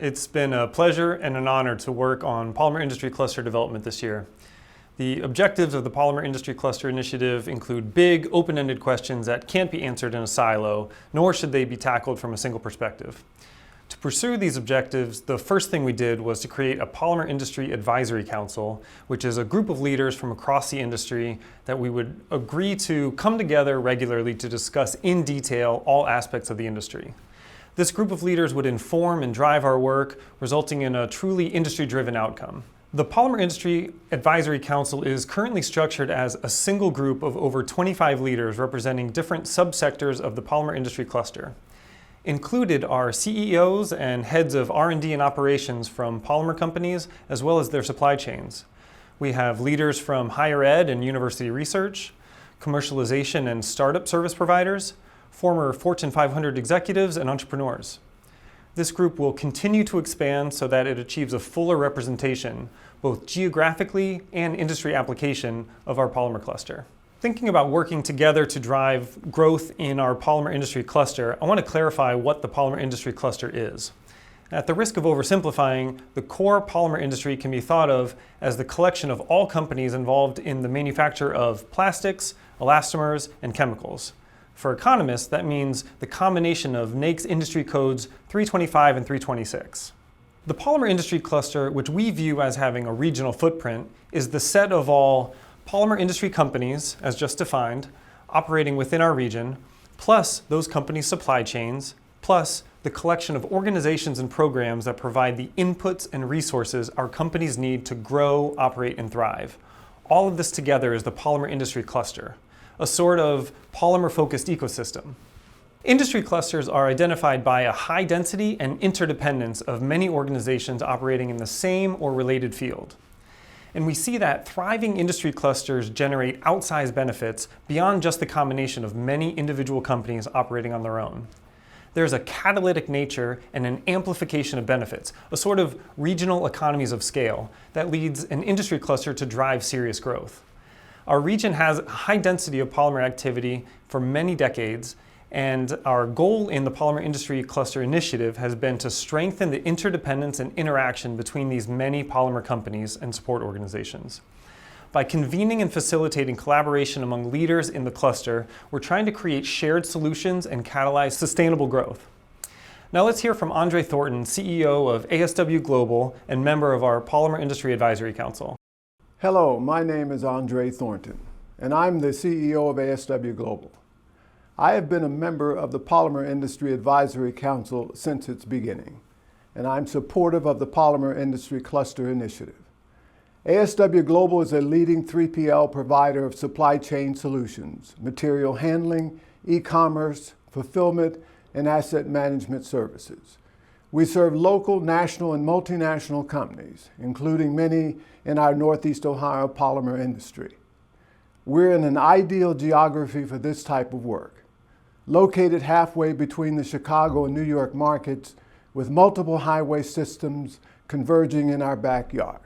It's been a pleasure and an honor to work on Polymer Industry Cluster development this year. The objectives of the Polymer Industry Cluster Initiative include big, open-ended questions that can't be answered in a silo, nor should they be tackled from a single perspective. To pursue these objectives, the first thing we did was to create a Polymer Industry Advisory Council, which is a group of leaders from across the industry that we would agree to come together regularly to discuss in detail all aspects of the industry. This group of leaders would inform and drive our work, resulting in a truly industry-driven outcome. The Polymer Industry Advisory Council is currently structured as a single group of over 25 leaders representing different subsectors of the polymer industry cluster. Included are CEOs and heads of R&D and operations from polymer companies, as well as their supply chains. We have leaders from higher ed and university research, commercialization and startup service providers, former Fortune 500 executives, and entrepreneurs. This group will continue to expand so that it achieves a fuller representation, both geographically and industry application, of our polymer cluster. Thinking about working together to drive growth in our polymer industry cluster, I want to clarify what the polymer industry cluster is. At the risk of oversimplifying, the core polymer industry can be thought of as the collection of all companies involved in the manufacture of plastics, elastomers, and chemicals. For economists, that means the combination of NAICS industry codes 325 and 326. The polymer industry cluster, which we view as having a regional footprint, is the set of all polymer industry companies, as just defined, operating within our region, plus those companies' supply chains, plus the collection of organizations and programs that provide the inputs and resources our companies need to grow, operate, and thrive. All of this together is the polymer industry cluster, a sort of polymer-focused ecosystem. Industry clusters are identified by a high density and interdependence of many organizations operating in the same or related field. And we see that thriving industry clusters generate outsized benefits beyond just the combination of many individual companies operating on their own. There's a catalytic nature and an amplification of benefits, a sort of regional economies of scale that leads an industry cluster to drive serious growth. Our region has a high density of polymer activity for many decades, and our goal in the Polymer Industry Cluster Initiative has been to strengthen the interdependence and interaction between these many polymer companies and support organizations. By convening and facilitating collaboration among leaders in the cluster, we're trying to create shared solutions and catalyze sustainable growth. Now let's hear from Andre Thornton, CEO of ASW Global and member of our Polymer Industry Advisory Council. Hello, my name is Andre Thornton, and I'm the CEO of ASW Global. I have been a member of the Polymer Industry Advisory Council since its beginning, and I'm supportive of the Polymer Industry Cluster Initiative. ASW Global is a leading 3PL provider of supply chain solutions, material handling, e-commerce, fulfillment, and asset management services. We serve local, national, and multinational companies, including many in our Northeast Ohio polymer industry. We're in an ideal geography for this type of work, located halfway between the Chicago and New York markets, with multiple highway systems converging in our backyard.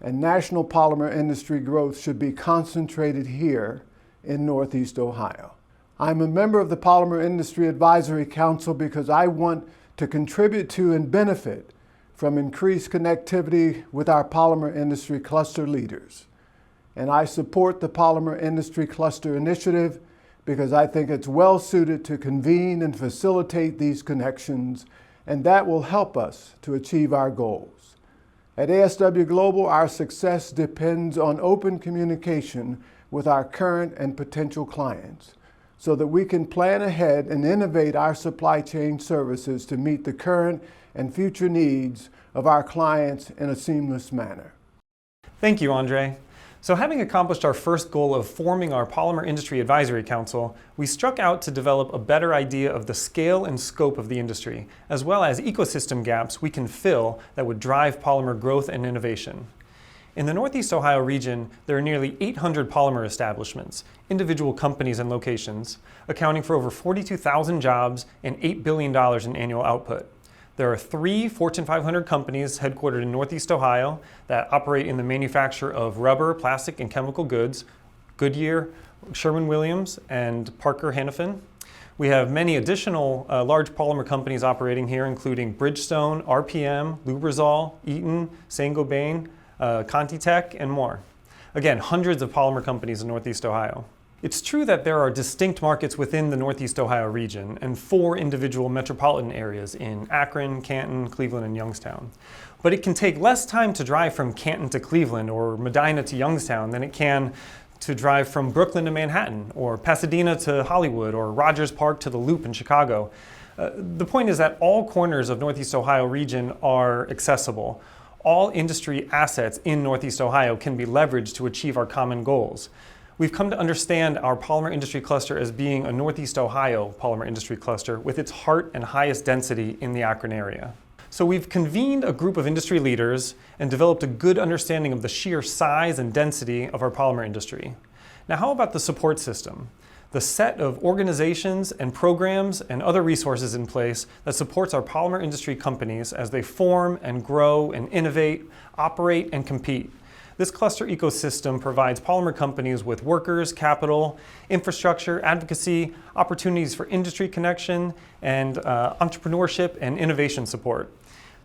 And national polymer industry growth should be concentrated here in Northeast Ohio. I'm a member of the Polymer Industry Advisory Council because I want to contribute to and benefit from increased connectivity with our polymer industry cluster leaders. And I support the Polymer Industry Cluster Initiative because I think it's well suited to convene and facilitate these connections, and that will help us to achieve our goals. At ASW Global, our success depends on open communication with our current and potential clients, so that we can plan ahead and innovate our supply chain services to meet the current and future needs of our clients in a seamless manner. Thank you, Andre. So having accomplished our first goal of forming our Polymer Industry Advisory Council, we struck out to develop a better idea of the scale and scope of the industry, as well as ecosystem gaps we can fill that would drive polymer growth and innovation. In the Northeast Ohio region, there are nearly 800 polymer establishments, individual companies and locations, accounting for over 42,000 jobs and $8 billion in annual output. There are 3 Fortune 500 companies headquartered in Northeast Ohio that operate in the manufacture of rubber, plastic, and chemical goods: Goodyear, Sherwin-Williams, and Parker Hannifin. We have many additional large polymer companies operating here, including Bridgestone, RPM, Lubrizol, Eaton, Saint-Gobain, ContiTech, and more. Again, hundreds of polymer companies in Northeast Ohio. It's true that there are distinct markets within the Northeast Ohio region and 4 individual metropolitan areas in Akron, Canton, Cleveland, and Youngstown. But it can take less time to drive from Canton to Cleveland or Medina to Youngstown than it can to drive from Brooklyn to Manhattan, or Pasadena to Hollywood, or Rogers Park to the Loop in Chicago. The point is that all corners of Northeast Ohio region are accessible. All industry assets in Northeast Ohio can be leveraged to achieve our common goals. We've come to understand our polymer industry cluster as being a Northeast Ohio polymer industry cluster with its heart and highest density in the Akron area. So we've convened a group of industry leaders and developed a good understanding of the sheer size and density of our polymer industry. Now, how about the support system? The set of organizations and programs and other resources in place that supports our polymer industry companies as they form and grow and innovate, operate and compete. This cluster ecosystem provides polymer companies with workers, capital, infrastructure, advocacy, opportunities for industry connection, and entrepreneurship and innovation support.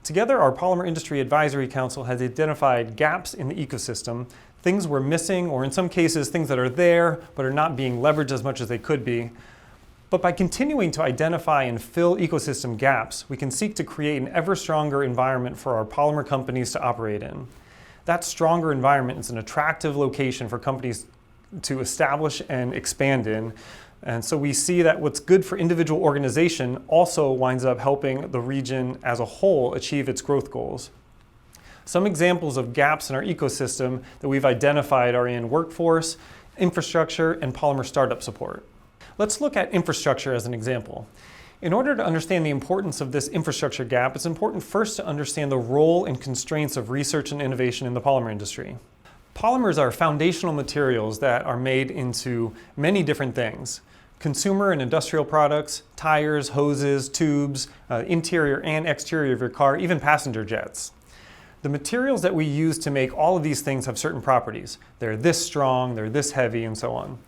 Together, our Polymer Industry Advisory Council has identified gaps in the ecosystem, things we're missing, or in some cases, things that are there but are not being leveraged as much as they could be. But by continuing to identify and fill ecosystem gaps, we can seek to create an ever stronger environment for our polymer companies to operate in. That stronger environment is an attractive location for companies to establish and expand in. And so we see that what's good for individual organization also winds up helping the region as a whole achieve its growth goals. Some examples of gaps in our ecosystem that we've identified are in workforce, infrastructure, and polymer startup support. Let's look at infrastructure as an example. In order to understand the importance of this infrastructure gap, it's important first to understand the role and constraints of research and innovation in the polymer industry. Polymers are foundational materials that are made into many different things. Consumer and industrial products, tires, hoses, tubes, interior and exterior of your car, even passenger jets. The materials that we use to make all of these things have certain properties. They're this strong, they're this heavy, and so on.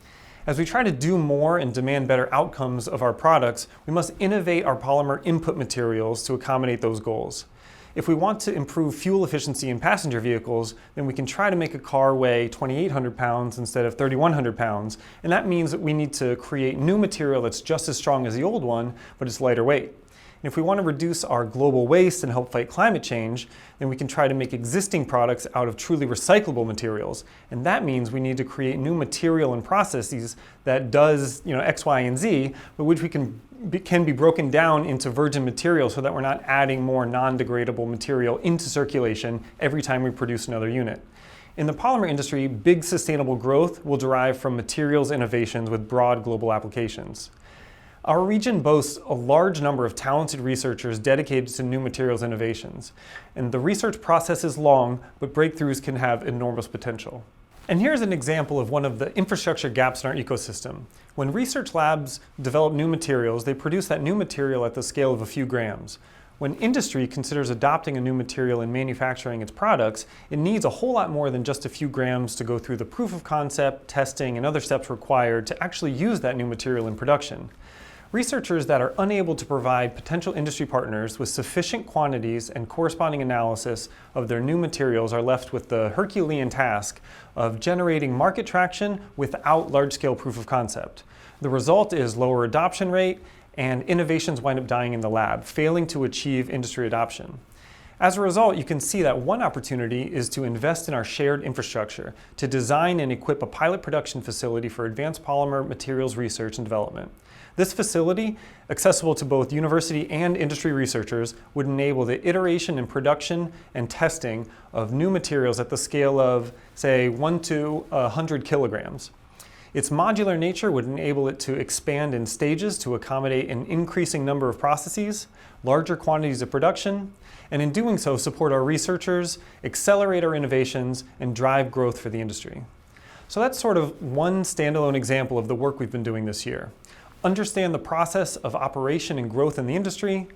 As we try to do more and demand better outcomes of our products, we must innovate our polymer input materials to accommodate those goals. If we want to improve fuel efficiency in passenger vehicles, then we can try to make a car weigh 2,800 pounds instead of 3,100 pounds, and that means that we need to create new material that's just as strong as the old one, but it's lighter weight. And if we want to reduce our global waste and help fight climate change, then we can try to make existing products out of truly recyclable materials. And that means we need to create new material and processes that does, X, Y, and Z, but which we can be broken down into virgin material so that we're not adding more non-degradable material into circulation every time we produce another unit. In the polymer industry, big sustainable growth will derive from materials innovations with broad global applications. Our region boasts a large number of talented researchers dedicated to new materials innovations. And the research process is long, but breakthroughs can have enormous potential. And here's an example of one of the infrastructure gaps in our ecosystem. When research labs develop new materials, they produce that new material at the scale of a few grams. When industry considers adopting a new material in manufacturing its products, it needs a whole lot more than just a few grams to go through the proof of concept, testing, and other steps required to actually use that new material in production. Researchers that are unable to provide potential industry partners with sufficient quantities and corresponding analysis of their new materials are left with the Herculean task of generating market traction without large-scale proof of concept. The result is lower adoption rate, and innovations wind up dying in the lab, failing to achieve industry adoption. As a result, you can see that one opportunity is to invest in our shared infrastructure to design and equip a pilot production facility for advanced polymer materials research and development. This facility, accessible to both university and industry researchers, would enable the iteration and production and testing of new materials at the scale of, say, 1 to 100 kilograms. Its modular nature would enable it to expand in stages to accommodate an increasing number of processes, larger quantities of production, and in doing so support our researchers, accelerate our innovations, and drive growth for the industry. So that's sort of one standalone example of the work we've been doing this year. Understand the process of operation and growth in the industry,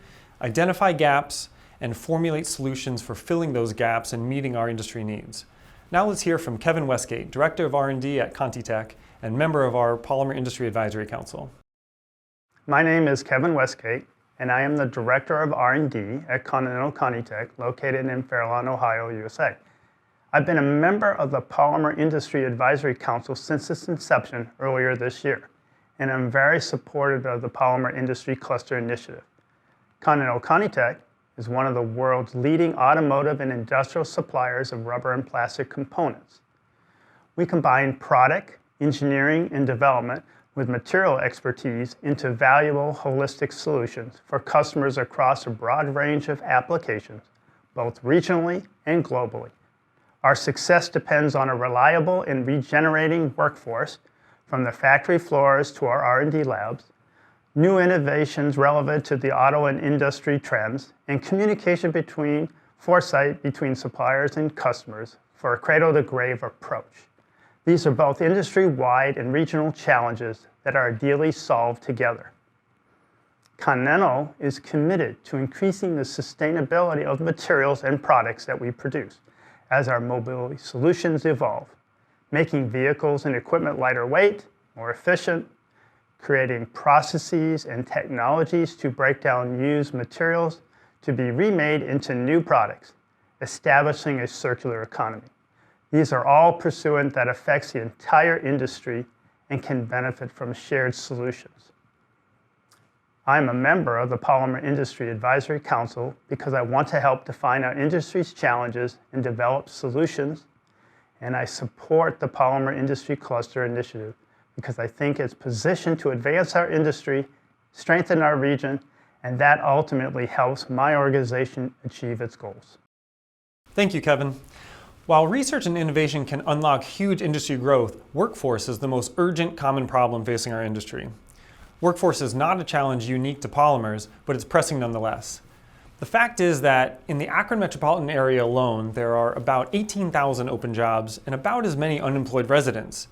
identify gaps, and formulate solutions for filling those gaps and meeting our industry needs. Now let's hear from Kevin Westgate, Director of R&D at ContiTech and member of our Polymer Industry Advisory Council. My name is Kevin Westgate, and I am the Director of R&D at Continental Conitech, located in Fairlawn, Ohio, USA. I've been a member of the Polymer Industry Advisory Council since its inception earlier this year, and I'm very supportive of the Polymer Industry Cluster Initiative. Continental Conitech is one of the world's leading automotive and industrial suppliers of rubber and plastic components. We combine product, engineering, and development with material expertise into valuable holistic solutions for customers across a broad range of applications, both regionally and globally. Our success depends on a reliable and regenerating workforce, from the factory floors to our R&D labs, new innovations relevant to the auto and industry trends, and communication foresight between suppliers and customers for a cradle-to-grave approach. These are both industry-wide and regional challenges that are ideally solved together. Continental is committed to increasing the sustainability of materials and products that we produce as our mobility solutions evolve, making vehicles and equipment lighter weight, more efficient, creating processes and technologies to break down used materials to be remade into new products, establishing a circular economy. These are all pursuits that affects the entire industry and can benefit from shared solutions. I'm a member of the Polymer Industry Advisory Council because I want to help define our industry's challenges and develop solutions, and I support the Polymer Industry Cluster Initiative because I think it's positioned to advance our industry, strengthen our region, and that ultimately helps my organization achieve its goals. Thank you, Kevin. While research and innovation can unlock huge industry growth, workforce is the most urgent common problem facing our industry. Workforce is not a challenge unique to polymers, but it's pressing nonetheless. The fact is that in the Akron metropolitan area alone, there are about 18,000 open jobs and about as many unemployed residents.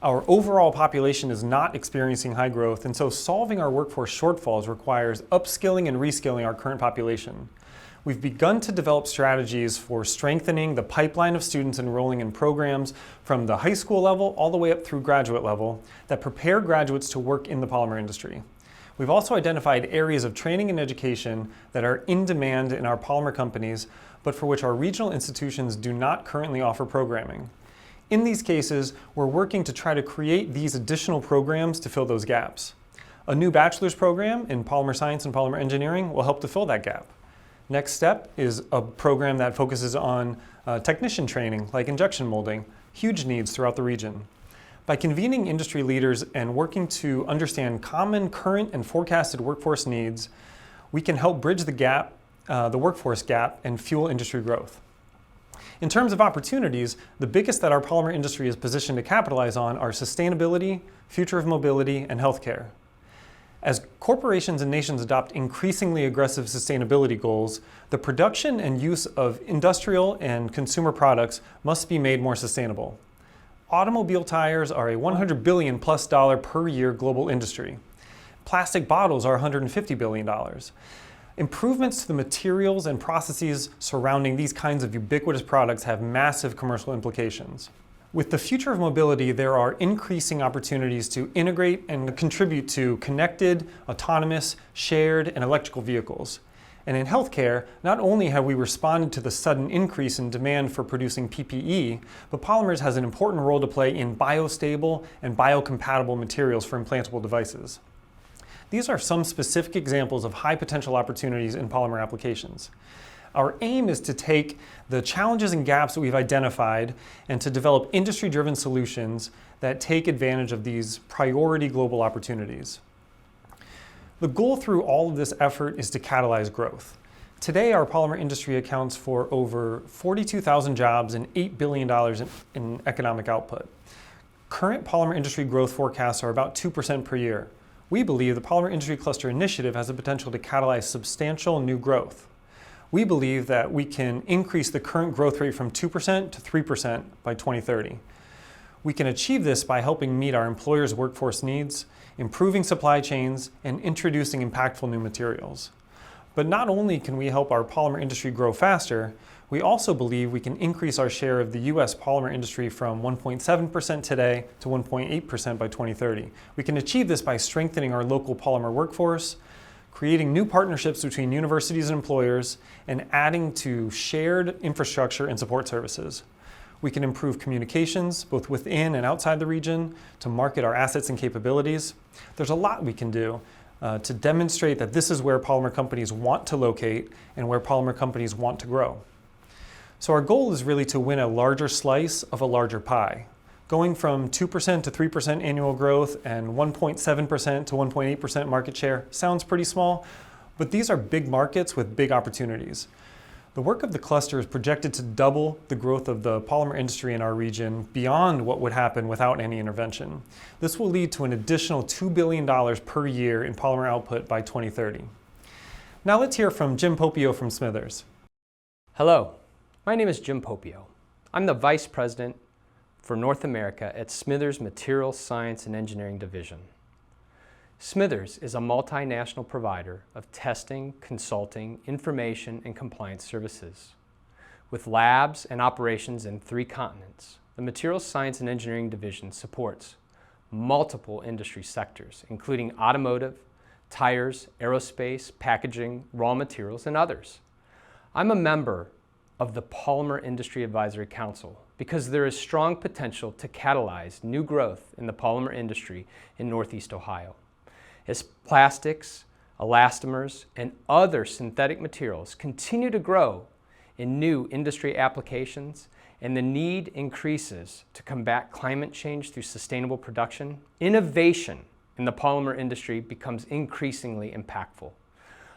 Our overall population is not experiencing high growth, and so solving our workforce shortfalls requires upskilling and reskilling our current population. We've begun to develop strategies for strengthening the pipeline of students enrolling in programs from the high school level all the way up through graduate level that prepare graduates to work in the polymer industry. We've also identified areas of training and education that are in demand in our polymer companies, but for which our regional institutions do not currently offer programming. In these cases, we're working to try to create these additional programs to fill those gaps. A new bachelor's program in polymer science and polymer engineering will help to fill that gap. Next step is a program that focuses on technician training, like injection molding, huge needs throughout the region. By convening industry leaders and working to understand common current and forecasted workforce needs, we can help bridge the gap, the workforce gap, and fuel industry growth. In terms of opportunities, the biggest that our polymer industry is positioned to capitalize on are sustainability, future of mobility, and healthcare. As corporations and nations adopt increasingly aggressive sustainability goals, the production and use of industrial and consumer products must be made more sustainable. Automobile tires are a $100 billion plus per year global industry. Plastic bottles are $150 billion. Improvements to the materials and processes surrounding these kinds of ubiquitous products have massive commercial implications. With the future of mobility, there are increasing opportunities to integrate and contribute to connected, autonomous, shared, and electrical vehicles. And in healthcare, not only have we responded to the sudden increase in demand for producing PPE, but polymers has an important role to play in biostable and biocompatible materials for implantable devices. These are some specific examples of high potential opportunities in polymer applications. Our aim is to take the challenges and gaps that we've identified and to develop industry-driven solutions that take advantage of these priority global opportunities. The goal through all of this effort is to catalyze growth. Today, our polymer industry accounts for over 42,000 jobs and $8 billion in economic output. Current polymer industry growth forecasts are about 2% per year. We believe the Polymer Industry Cluster Initiative has the potential to catalyze substantial new growth. We believe that we can increase the current growth rate from 2% to 3% by 2030. We can achieve this by helping meet our employers' workforce needs, improving supply chains, and introducing impactful new materials. But not only can we help our polymer industry grow faster, We also believe we can increase our share of the U.S. polymer industry from 1.7% today to 1.8% by 2030. We can achieve this by strengthening our local polymer workforce, creating new partnerships between universities and employers, and adding to shared infrastructure and support services. We can improve communications, both within and outside the region, to market our assets and capabilities. There's a lot we can do to demonstrate that this is where polymer companies want to locate and where polymer companies want to grow. So our goal is really to win a larger slice of a larger pie. Going from 2% to 3% annual growth and 1.7% to 1.8% market share sounds pretty small, but these are big markets with big opportunities. The work of the cluster is projected to double the growth of the polymer industry in our region beyond what would happen without any intervention. This will lead to an additional $2 billion per year in polymer output by 2030. Now let's hear from Jim Popio from Smithers. Hello, my name is Jim Popio. I'm the Vice President for North America at Smithers Materials Science and Engineering Division. Smithers is a multinational provider of testing, consulting, information, and compliance services. With labs and operations in 3 continents, the Materials Science and Engineering Division supports multiple industry sectors, including automotive, tires, aerospace, packaging, raw materials, and others. I'm a member of the Polymer Industry Advisory Council because there is strong potential to catalyze new growth in the polymer industry in Northeast Ohio. As plastics, elastomers, and other synthetic materials continue to grow in new industry applications and the need increases to combat climate change through sustainable production, innovation in the polymer industry becomes increasingly impactful.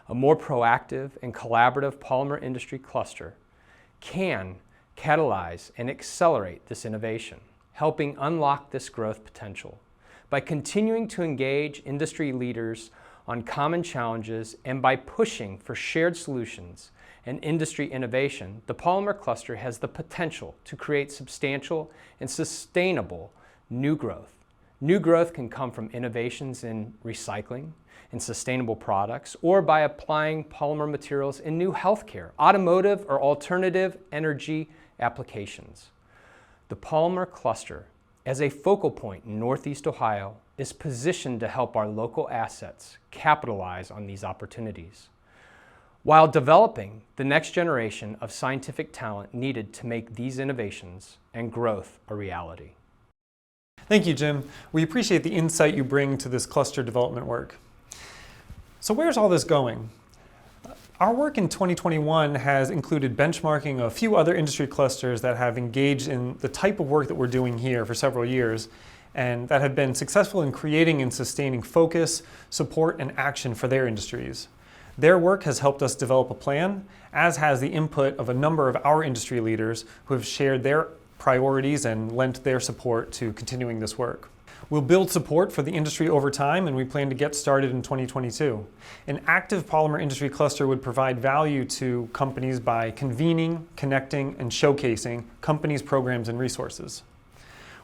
A more proactive and collaborative polymer industry cluster can catalyze and accelerate this innovation, helping unlock this growth potential. By continuing to engage industry leaders on common challenges and by pushing for shared solutions and industry innovation, the polymer cluster has the potential to create substantial and sustainable new growth. New growth can come from innovations in recycling and sustainable products, or by applying polymer materials in new healthcare, automotive, or alternative energy applications. The polymer cluster, as a focal point in Northeast Ohio, is positioned to help our local assets capitalize on these opportunities, while developing the next generation of scientific talent needed to make these innovations and growth a reality. Thank you, Jim. We appreciate the insight you bring to this cluster development work. So where's all this going? Our work in 2021 has included benchmarking a few other industry clusters that have engaged in the type of work that we're doing here for several years and that have been successful in creating and sustaining focus, support, and action for their industries. Their work has helped us develop a plan, as has the input of a number of our industry leaders who have shared their priorities and lent their support to continuing this work. We'll build support for the industry over time, and we plan to get started in 2022. An active polymer industry cluster would provide value to companies by convening, connecting, and showcasing companies' programs and resources.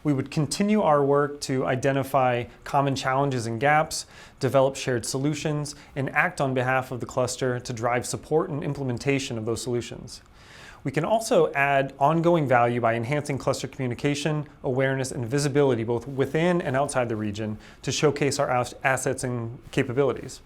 We would continue our work to identify common challenges and gaps, develop shared solutions, and act on behalf of the cluster to drive support and implementation of those solutions. We can also add ongoing value by enhancing cluster communication, awareness, and visibility both within and outside the region to showcase our assets and capabilities.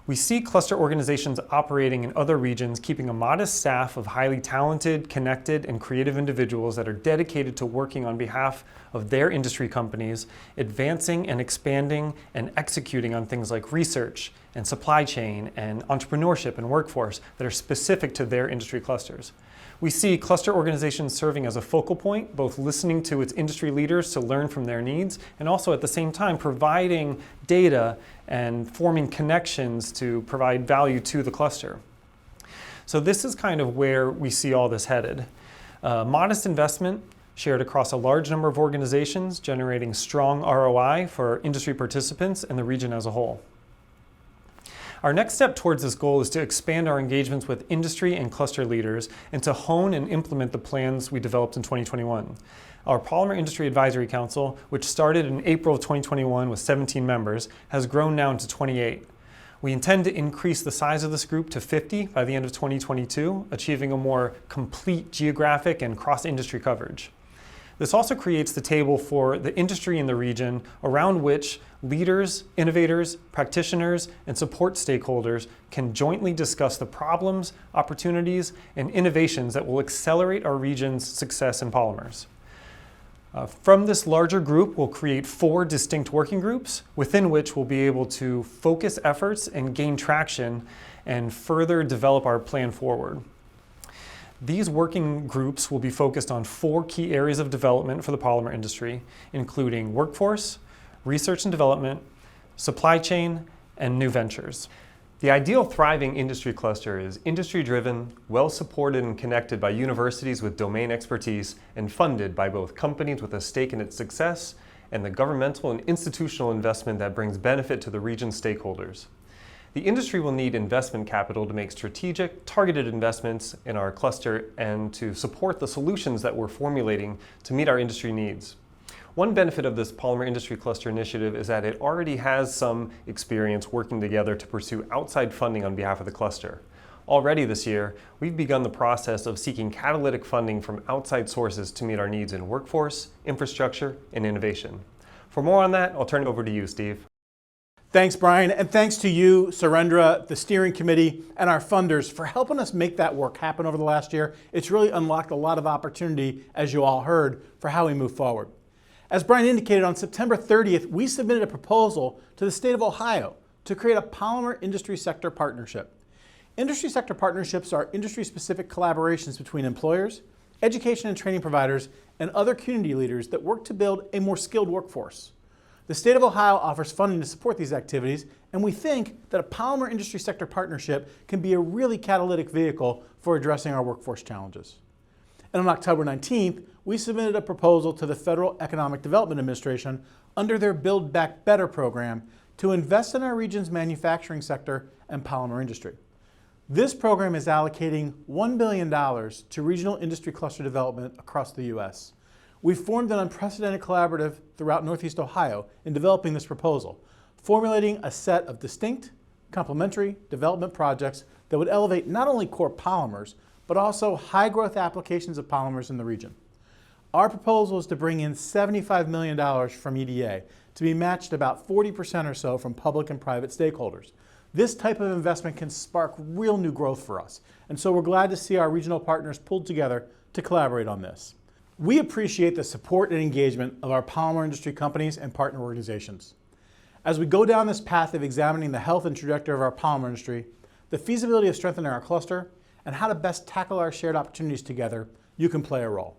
We see cluster organizations operating in other regions keeping a modest staff of highly talented, connected, and creative individuals that are dedicated to working on behalf of their industry companies, advancing and expanding and executing on things like research and supply chain and entrepreneurship and workforce that are specific to their industry clusters. We see cluster organizations serving as a focal point, both listening to its industry leaders to learn from their needs, and also at the same time providing data and forming connections to provide value to the cluster. So this is kind of where we see all this headed. Modest investment shared across a large number of organizations, generating strong ROI for industry participants and the region as a whole. Our next step towards this goal is to expand our engagements with industry and cluster leaders and to hone and implement the plans we developed in 2021. Our Polymer Industry Advisory Council, which started in April of 2021 with 17 members, has grown now to 28. We intend to increase the size of this group to 50 by the end of 2022, achieving a more complete geographic and cross-industry coverage. This also creates the table for the industry in the region around which leaders, innovators, practitioners, and support stakeholders can jointly discuss the problems, opportunities, and innovations that will accelerate our region's success in polymers. From this larger group, we'll create 4 distinct working groups within which we'll be able to focus efforts and gain traction and further develop our plan forward. These working groups will be focused on 4 key areas of development for the polymer industry, including workforce, research and development, supply chain, and new ventures. The ideal thriving industry cluster is industry-driven, well-supported and connected by universities with domain expertise, and funded by both companies with a stake in its success and the governmental and institutional investment that brings benefit to the region's stakeholders. The industry will need investment capital to make strategic, targeted investments in our cluster and to support the solutions that we're formulating to meet our industry needs. One benefit of this Polymer Industry Cluster initiative is that it already has some experience working together to pursue outside funding on behalf of the cluster. Already this year, we've begun the process of seeking catalytic funding from outside sources to meet our needs in workforce, infrastructure, and innovation. For more on that, I'll turn it over to you, Steve. Thanks, Brian, and thanks to you, Surendra, the steering committee, and our funders for helping us make that work happen over the last year. It's really unlocked a lot of opportunity, as you all heard, for how we move forward. As Brian indicated, on September 30th, we submitted a proposal to the state of Ohio to create a polymer industry sector partnership. Industry sector partnerships are industry-specific collaborations between employers, education and training providers, and other community leaders that work to build a more skilled workforce. The state of Ohio offers funding to support these activities, and we think that a polymer industry sector partnership can be a really catalytic vehicle for addressing our workforce challenges. And on October 19th, we submitted a proposal to the Federal Economic Development Administration under their Build Back Better program to invest in our region's manufacturing sector and polymer industry. This program is allocating $1 billion to regional industry cluster development across the U.S. We've formed an unprecedented collaborative throughout Northeast Ohio in developing this proposal, formulating a set of distinct, complementary development projects that would elevate not only core polymers, but also high-growth applications of polymers in the region. Our proposal is to bring in $75 million from EDA, to be matched about 40% or so from public and private stakeholders. This type of investment can spark real new growth for us, and so we're glad to see our regional partners pulled together to collaborate on this. We appreciate the support and engagement of our polymer industry companies and partner organizations. As we go down this path of examining the health and trajectory of our polymer industry, the feasibility of strengthening our cluster, and how to best tackle our shared opportunities together, you can play a role.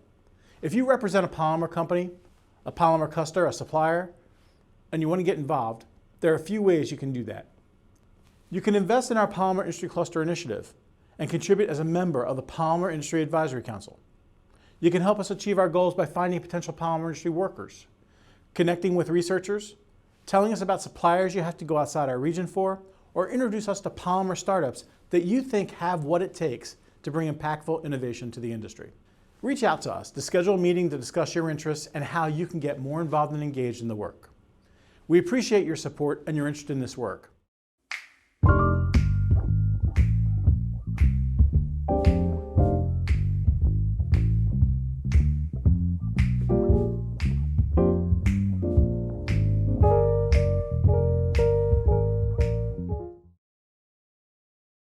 If you represent a polymer company, a polymer cluster, a supplier, and you want to get involved, there are a few ways you can do that. You can invest in our Polymer Industry Cluster Initiative and contribute as a member of the Polymer Industry Advisory Council. You can help us achieve our goals by finding potential polymer industry workers, connecting with researchers, telling us about suppliers you have to go outside our region for, or introduce us to polymer startups that you think have what it takes to bring impactful innovation to the industry. Reach out to us to schedule a meeting to discuss your interests and how you can get more involved and engaged in the work. We appreciate your support and your interest in this work.